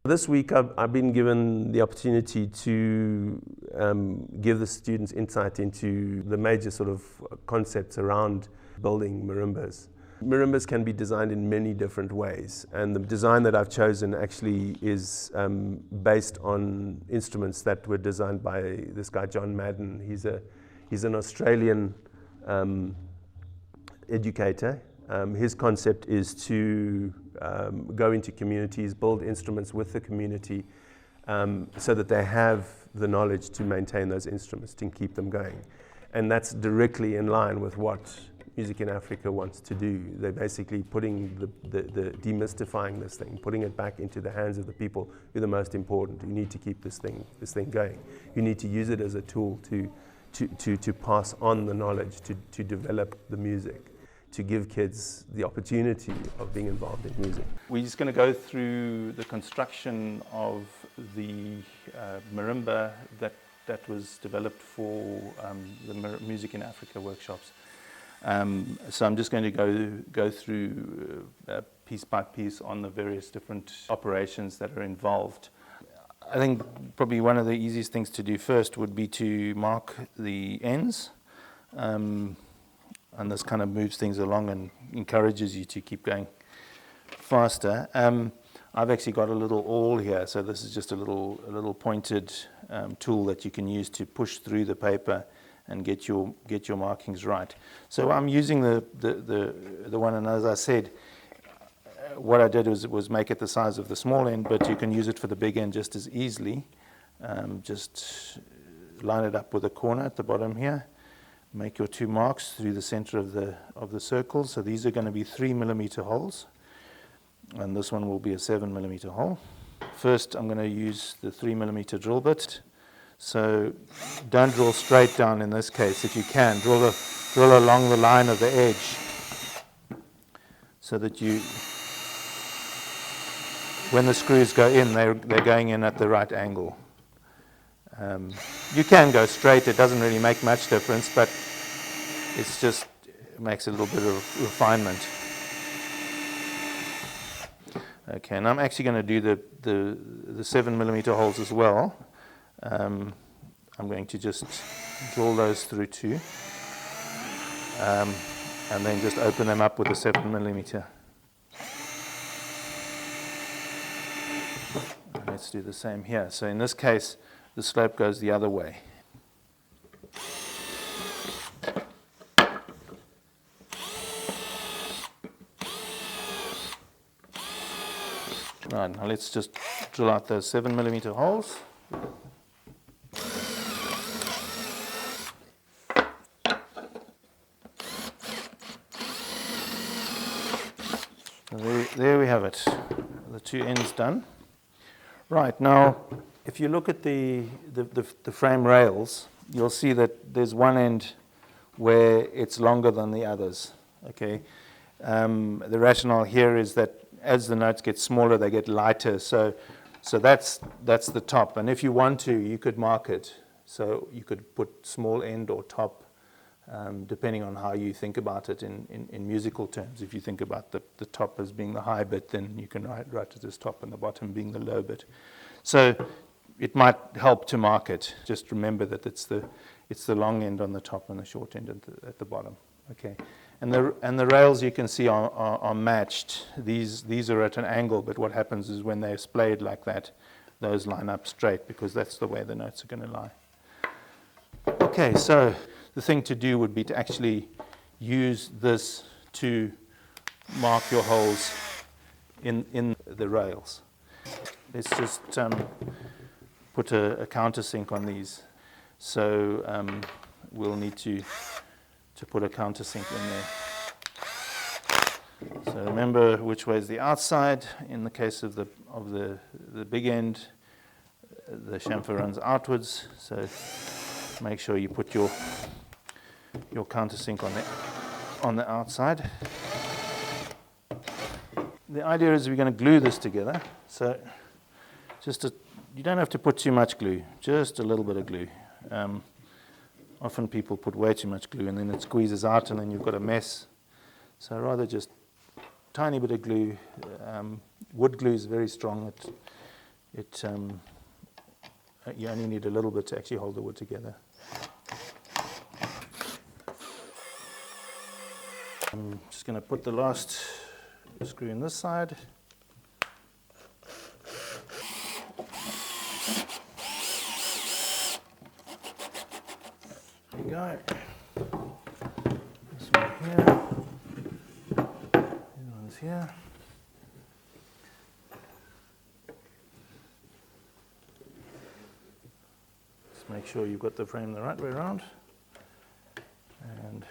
This week I've been given the opportunity to give the students insight into the major sort of concepts around building marimbas. Marimbas can be designed in many different ways, and the design that I've chosen actually is based on instruments that were designed by this guy John Madden. He's an Australian educator. His concept is to go into communities, build instruments with the community so that they have the knowledge to maintain those instruments, to keep them going. And that's directly in line with what Music in Africa wants to do. They're basically putting the demystifying this thing, putting it back into the hands of the people who are the most important. You need to keep this thing going. You need to use it as a tool to pass on the knowledge, to develop the music, to give kids the opportunity of being involved in music. We're just going to go through the construction of the marimba that was developed for the Music in Africa workshops. So I'm just going to go through piece by piece on the various different operations that are involved. I think probably one of the easiest things to do first would be to mark the ends. And this kind of moves things along and encourages you to keep going faster. I've actually got a little awl here, so this is just a little pointed tool that you can use to push through the paper and get your markings right. So I'm using the one, and as I said, what I did was make it the size of the small end, but you can use it for the big end just as easily. Just line it up with a corner at the bottom here. Make your two marks through the center of the circle. So these are going to be 3mm holes, and this one will be a 7mm hole. First, I'm going to use the 3mm drill bit. So don't drill straight down in this case. If you can, drill along the line of the edge, so that when the screws go in, they're going in at the right angle. You can go straight, it doesn't really make much difference, but it makes a little bit of refinement. Okay, and I'm actually going to do the 7mm holes as well. I'm going to just drill those through too, and then just open them up with a 7mm. And let's do the same here. So in this case, the slope goes the other way. Right, now let's just drill out those 7mm holes. There we have it, the two ends done. Right, now if you look at the frame rails, you'll see that there's one end where it's longer than the others. Okay, the rationale here is that as the notes get smaller, they get lighter. So that's the top. And if you want to, you could mark it. So you could put small end or top, depending on how you think about it in musical terms. If you think about the top as being the high bit, then you can write it as top and the bottom being the low bit. So it might help to mark it. Just remember that it's the long end on the top and the short end at the bottom. Okay, and the rails you can see are matched. These are at an angle, but what happens is when they're splayed like that, those line up straight because that's the way the notes are going to lie. Okay, so the thing to do would be to actually use this to mark your holes in the rails. Let's just put a countersink on these. So we'll need to put a countersink in there. So remember which way is the outside. In the case of the big end, the chamfer runs outwards. So make sure you put your countersink on the outside. The idea is we're going to glue this together. So you don't have to put too much glue, just a little bit of glue. Often people put way too much glue and then it squeezes out and then you've got a mess. So rather just tiny bit of glue. Wood glue is very strong. you only need a little bit to actually hold the wood together. I'm just going to put the last screw in this side. There you go. This one here. These ones here. Just make sure you've got the frame the right way around. And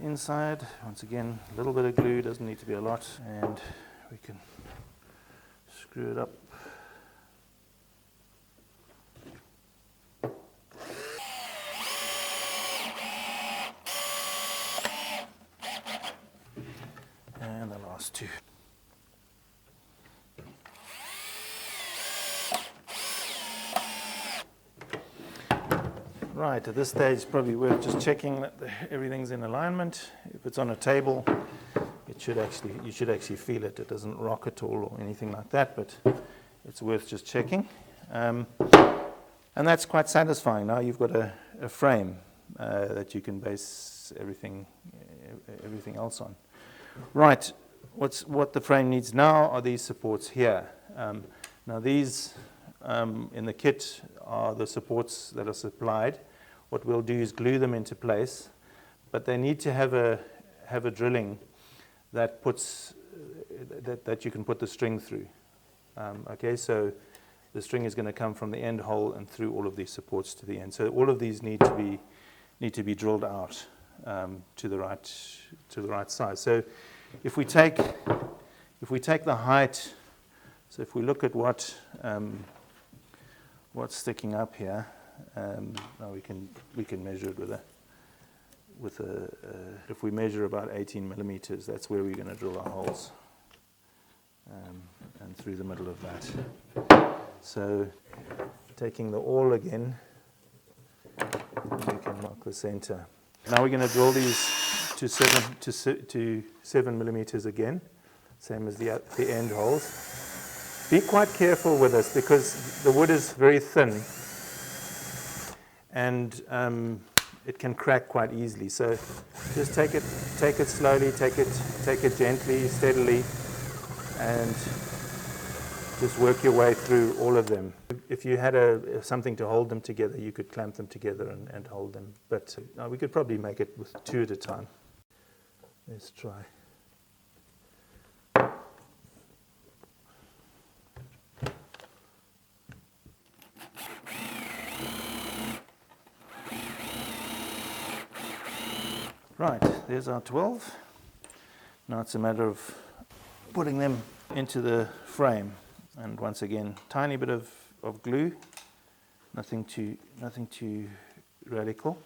inside, once again, a little bit of glue, doesn't need to be a lot, and we can screw it up. And the last two. Right, at this stage it's probably worth just checking that everything's in alignment. If it's on a table, you should actually feel it. It doesn't rock at all or anything like that, but it's worth just checking. And that's quite satisfying. Now you've got a frame that you can base everything else on. Right, what the frame needs now are these supports here. Now these in the kit are the supports that are supplied. What we'll do is glue them into place, but they need to have a drilling that puts that you can put the string through. Okay, so the string is going to come from the end hole and through all of these supports to the end. So all of these need to be drilled out to the right size. So if we take the height, so if we look at what's sticking up here, now we can measure it with a if we measure about 18 millimeters, that's where we're going to drill our holes, and through the middle of that. So taking the awl again, we can mark the center. Now we're going to drill these to 7 millimeters again, same as the end holes. Be quite careful with this because the wood is very thin and it can crack quite easily. So just take it slowly, take it gently, steadily, and just work your way through all of them. If you had something to hold them together, you could clamp them together and hold them. But we could probably make it with 2 at a time. Let's try. Right, there's our 12. Now it's a matter of putting them into the frame. And once again, tiny bit of glue, nothing too radical.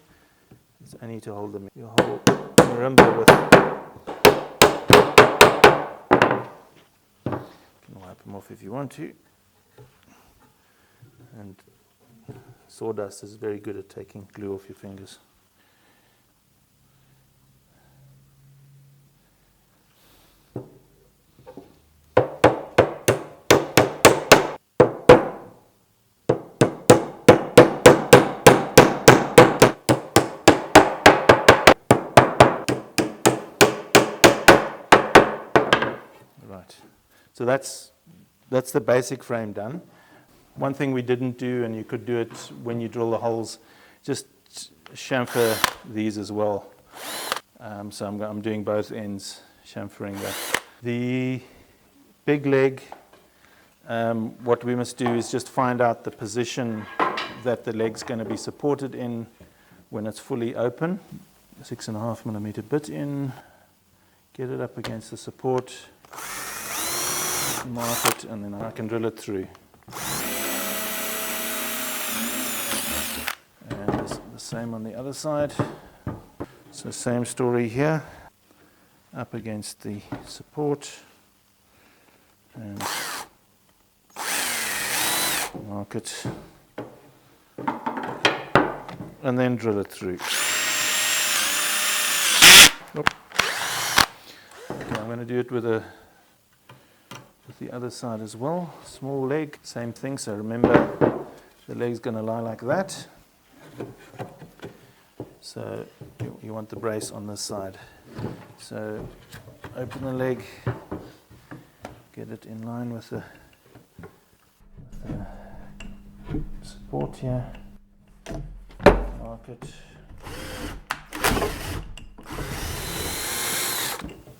It's only to hold them. You hold marimba with. You can wipe them off if you want to. And sawdust is very good at taking glue off your fingers. Right, so that's the basic frame done. One thing we didn't do, and you could do it when you drill the holes, just chamfer these as well. So I'm doing both ends, chamfering that. The big leg, what we must do is just find out the position that the leg's going to be supported in when it's fully open. 6.5 millimeter bit in, get it up against the support, mark it, and then I can drill it through. And the same on the other side. So same story here. up against the support and mark it, and then drill it through. Oop. Okay, I'm going to do it with the other side as well. Small leg, same thing. So remember, the leg's going to lie like that. So you want the brace on this side. So open the leg, get it in line with the support here, mark it,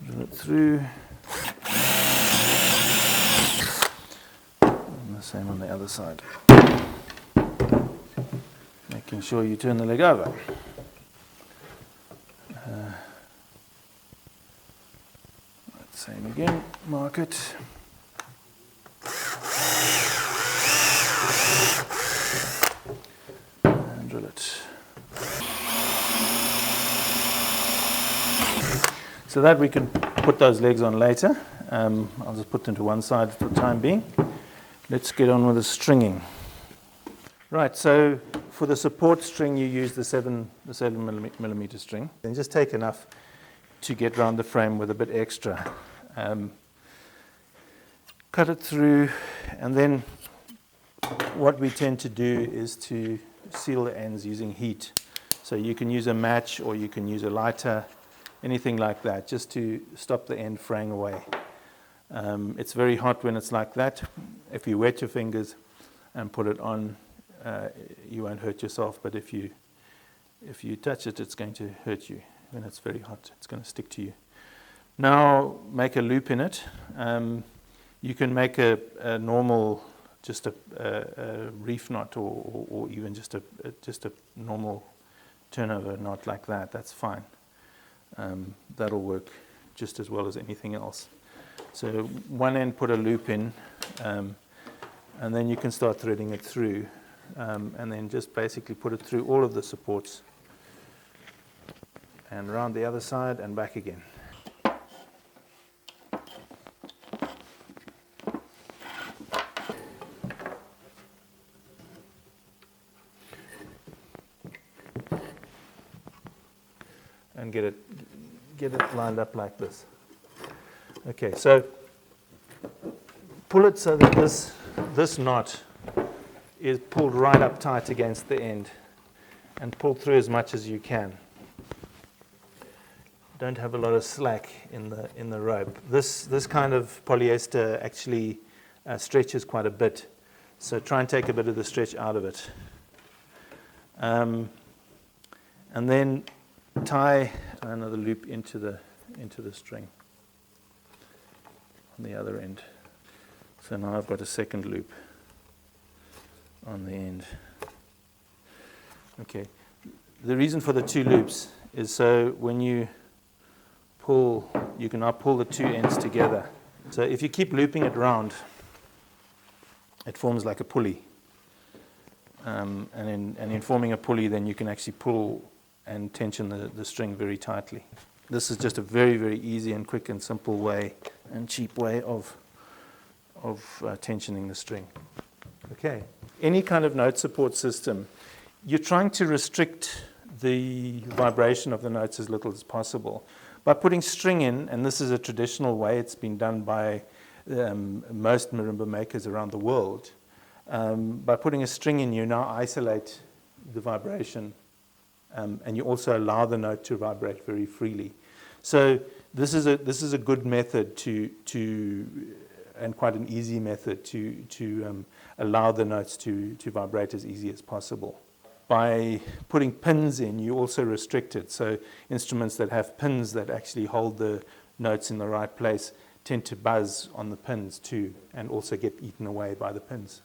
drill it through, and the same on the other side. Making sure you turn the leg over. Same again, mark it. And drill it. So that we can put those legs on later. I'll just put them to one side for the time being. Let's get on with the stringing. Right, so for the support string you use the 7mm string. And just take enough to get around the frame with a bit extra. Cut it through, and then what we tend to do is to seal the ends using heat. So you can use a match or you can use a lighter, anything like that, just to stop the end fraying away. It's very hot when it's like that. If you wet your fingers and put it on, you won't hurt yourself, but if you touch it, it's going to hurt you. When it's very hot, it's going to stick to you. Now make a loop in it. You can make a normal, just a reef knot, or even just a normal turnover knot like that. That's fine. That'll work just as well as anything else. So one end, put a loop in, and then you can start threading it through, and then just basically put it through all of the supports, and around the other side and back again. And get it lined up like this. Okay, so pull it so that this knot is pulled right up tight against the end, and pull through as much as you can. Don't have a lot of slack in the rope. This kind of polyester actually stretches quite a bit, so try and take a bit of the stretch out of it. And then tie another loop into the string on the other end. So now I've got a second loop on the end. Okay. The reason for the two loops is so when you pull, you can now pull the two ends together. So if you keep looping it round, it forms like a pulley. And in forming a pulley, then you can actually pull and tension the string very tightly. This is just a very, very easy and quick and simple way and cheap way of tensioning the string. Okay. Any kind of note support system, you're trying to restrict the vibration of the notes as little as possible. By putting string in, and this is a traditional way, it's been done by most marimba makers around the world, by putting a string in, you now isolate the vibration, and you also allow the note to vibrate very freely. So this is a good method to and quite an easy method to allow the notes to vibrate as easy as possible. By putting pins in, you also restrict it. So instruments that have pins that actually hold the notes in the right place tend to buzz on the pins too, and also get eaten away by the pins.